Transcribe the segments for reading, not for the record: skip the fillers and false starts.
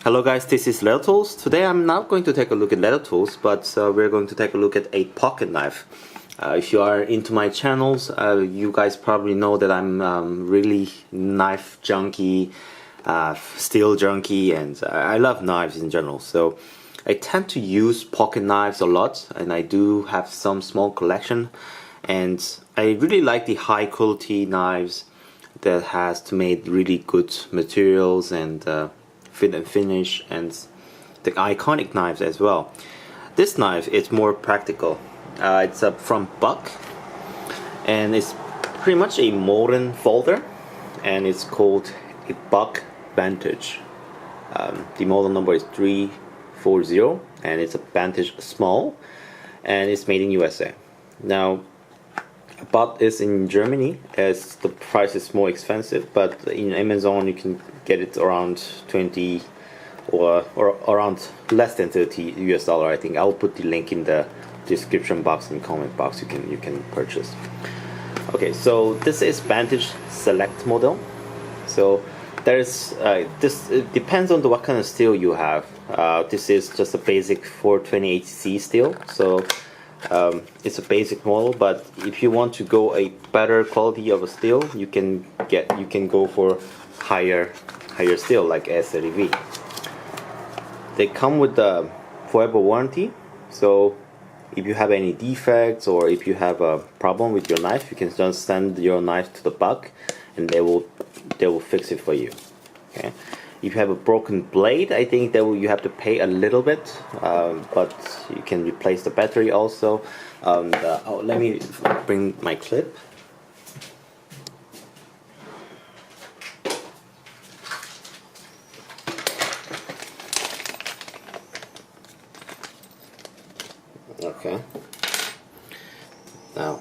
Hello guys, this is Leather Tools. Today I'm not going to take a look at leather tools, but we're going to take a look at a pocket knife. If you are into my channels, you guys probably know that I'm really knife junkie, steel junkie, and I love knives in general. So I tend to use pocket knives a lot, and I do have some small collection. And I really like the high quality knives that has to make really good materials and fit and finish, and the iconic knives as well. This knife is more practical. It's from Buck, and it's pretty much a modern folder, and it's called a Buck Vantage. The model number is 340, and it's a Vantage small, and it's made in USA. Now, Buck is in Germany, as the price is more expensive, but in Amazon you can get it around 20 or around less than 30 US dollar. I think I'll put the link in the description box and comment box. You can purchase. Okay, so this is Vantage Select model. So there's this, it depends on what kind of steel you have. This is just a basic 420HC steel, so it's a basic model, but if you want to go a better quality of a steel, you can go for higher steel like S30V. They come with the forever warranty, so if you have any defects or if you have a problem with your knife, you can just send your knife to the Buck and they will fix it for you. Okay. If you have a broken blade, I think that you have to pay a little bit, but you can replace the battery also. Let me bring my clip. Okay. Now,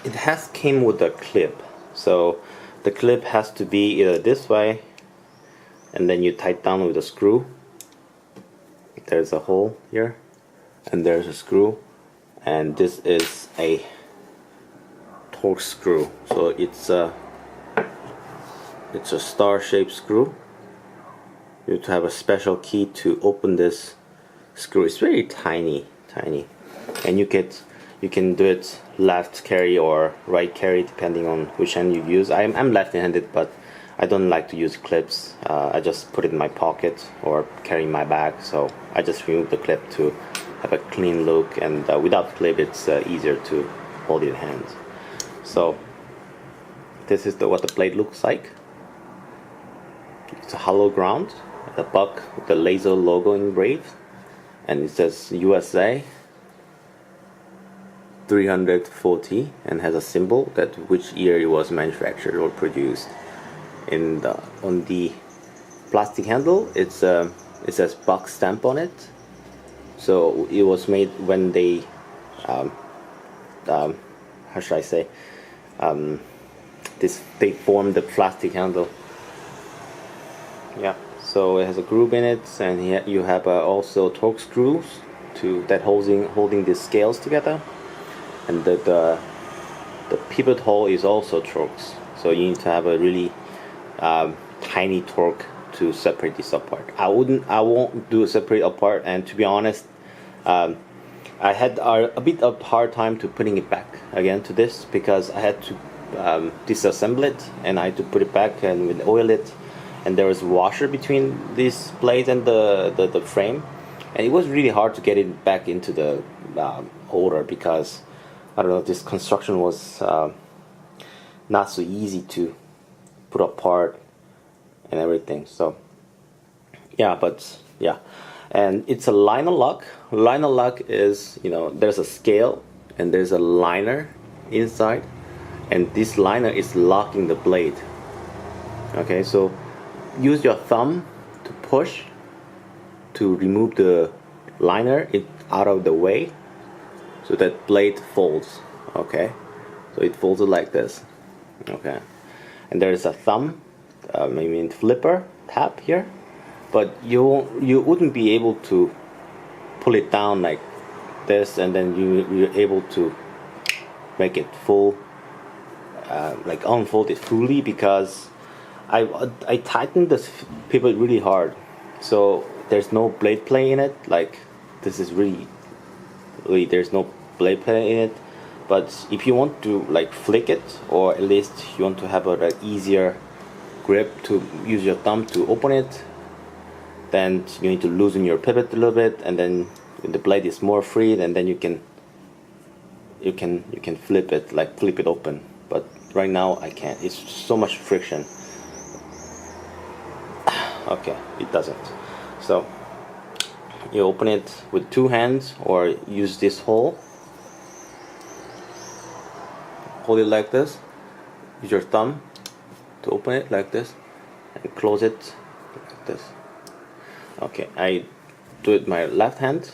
it came with a clip, so the clip has to be either this way, and then you tighten down with a screw. There's a hole here, and there's a screw, and this is a torque screw. So it's a star-shaped screw. You have to have a special key to open this screw. It's very tiny, and you can do it left carry or right carry depending on which hand you use. I'm left-handed, but I don't like to use clips. I just put it in my pocket or carry in my bag, so I just remove the clip to have a clean look, and without clip it's easier to hold it in hand. So this is what the blade looks like. It's a hollow ground, the Buck with the laser logo engraved, and it says USA 340 and has a symbol that which year it was manufactured or produced. On the plastic handle, it says Buck stamp on it. So it was made when they how should I say, they formed the plastic handle. Yeah, so it has a groove in it, and here you have also torque screws that holding the scales together, and the pivot hole is also torques. So you need to have a really tiny torque to separate this apart. I won't do a separate apart, and to be honest, I had a bit of hard time to putting it back again to this, because I had to disassemble it and I had to put it back and oil it, and there was a washer between this blade and the frame, and it was really hard to get it back into the holder, because I don't know, this construction was not so easy to put apart and everything. So yeah, and it's a liner lock. Liner lock is, there's a scale and there's a liner inside, and this liner is locking the blade. Okay, so use your thumb to push to remove the liner out of the way, so that blade folds. Okay, so it folds like this. Okay, and there is a thumb, flipper tap here, but you wouldn't be able to pull it down like this, and then you're able to make it full, like unfold it fully, because I tightened this pivot really hard, so there's no blade play in it. Like, this is really there's no blade play in it. But if you want to like flick it, or at least you want to have a like, easier grip to use your thumb to open it, then you need to loosen your pivot a little bit, and then the blade is more free, and then you can flip it, like flip it open. But right now I can't. It's so much friction. Okay, it doesn't. So you open it with two hands, or use this hole. Hold it like this. Use your thumb to open it like this, and close it like this. Okay, I do it with my left hand.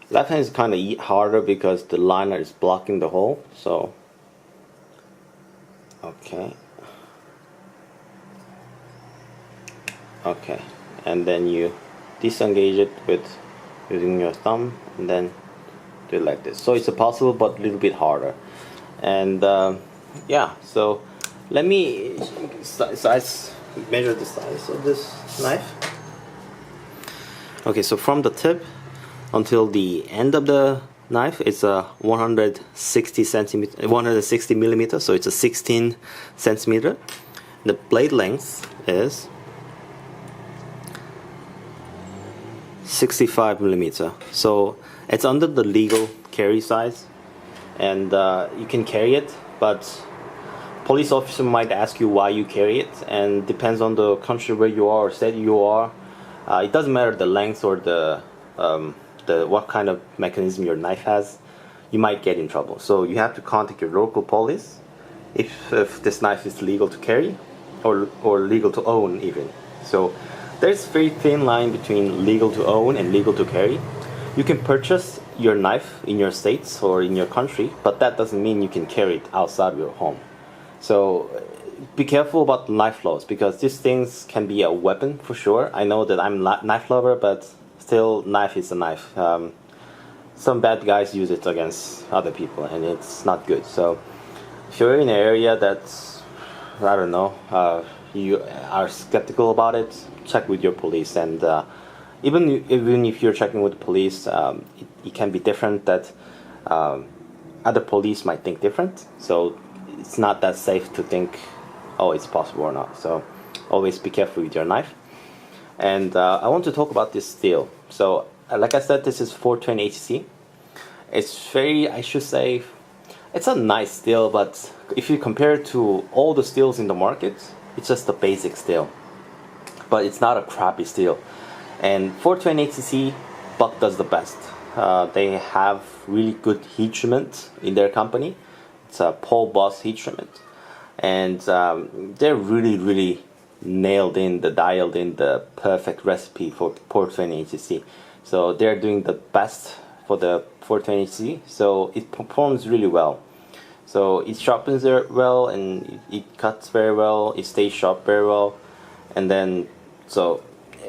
Left hand is kind of harder because the liner is blocking the hole. So okay, and then you disengage it with using your thumb, and then do it like this. So it's possible, but a little bit harder. And yeah, so let me measure the size of this knife. Okay, so from the tip until the end of the knife, it's a 160 millimeter, so it's a 16 centimeter. The blade length is 65 millimeter, so it's under the legal carry size, and you can carry it, but police officer might ask you why you carry it, and depends on the country where you are or state you are. It doesn't matter the length or the what kind of mechanism your knife has. You might get in trouble, so you have to contact your local police if this knife is legal to carry or legal to own even. So there's a very thin line between legal to own and legal to carry. You can purchase your knife in your states or in your country, but that doesn't mean you can carry it outside of your home. So be careful about the knife laws, because these things can be a weapon for sure. I know that I'm not knife lover, but still, knife is a knife. Some bad guys use it against other people, and it's not good. So if you're in an area that's, I don't know, you are skeptical about it, check with your police. And even if you're checking with the police, it can be different, that other police might think different. So it's not that safe to think, oh, it's possible or not. So always be careful with your knife. And I want to talk about this steel. So like I said, this is 420 HC. It's very, I should say, it's a nice steel, but if you compare it to all the steels in the market, it's just a basic steel. But it's not a crappy steel. And 420 HC, Buck does the best. They have really good heat treatment in their company. It's a Paul Boss heat treatment, and they're really dialed in the perfect recipe for 420 HC. So they're doing the best for the 420 HC, so it performs really well. So it sharpens well, and it cuts very well, it stays sharp very well. And then, so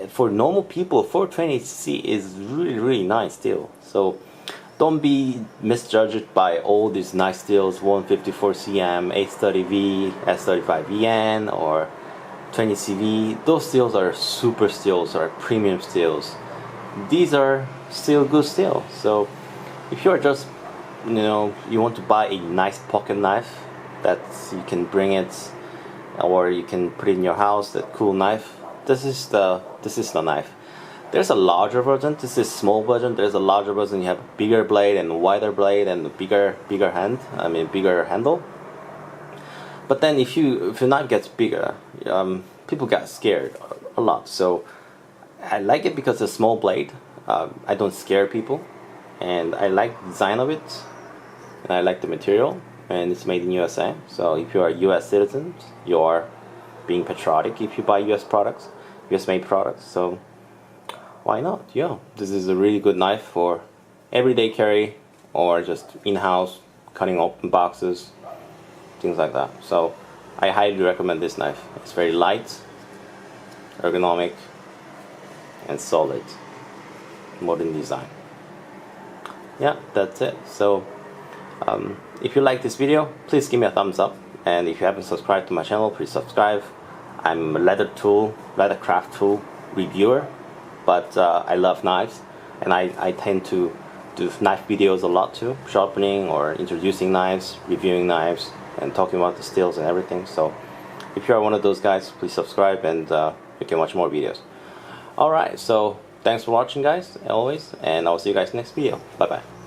for normal people, 420 HC is really nice steel. So don't be misjudged by all these nice steels, 154 cm, 830V, S35VN, or 20CV. Those steels are super steels, or premium steels. These are still good steel. So if you are just, you want to buy a nice pocket knife that you can bring it, or you can put it in your house, that cool knife, this is the knife. There's a larger version. This is small version. There's a larger version. You have a bigger blade and a wider blade and a bigger handle. But then if your knife gets bigger, people get scared a lot. So I like it because it's a small blade. I don't scare people, and I like the design of it, and I like the material, and it's made in USA. So if you are a US citizen, you are being patriotic if you buy US products, US made products. So why not? Yeah, this is a really good knife for everyday carry, or just in-house cutting open boxes, things like that. So I highly recommend this knife. It's very light, ergonomic, and solid, modern design. Yeah, that's it. So if you like this video, please give me a thumbs up, and if you haven't subscribed to my channel, please subscribe. I'm a leather craft tool reviewer, but I love knives, and I tend to do knife videos a lot too, sharpening or introducing knives, reviewing knives, and talking about the steels and everything. So if you are one of those guys, please subscribe, and you can watch more videos. Alright, so thanks for watching, guys, always, and I'll see you guys next video. Bye bye.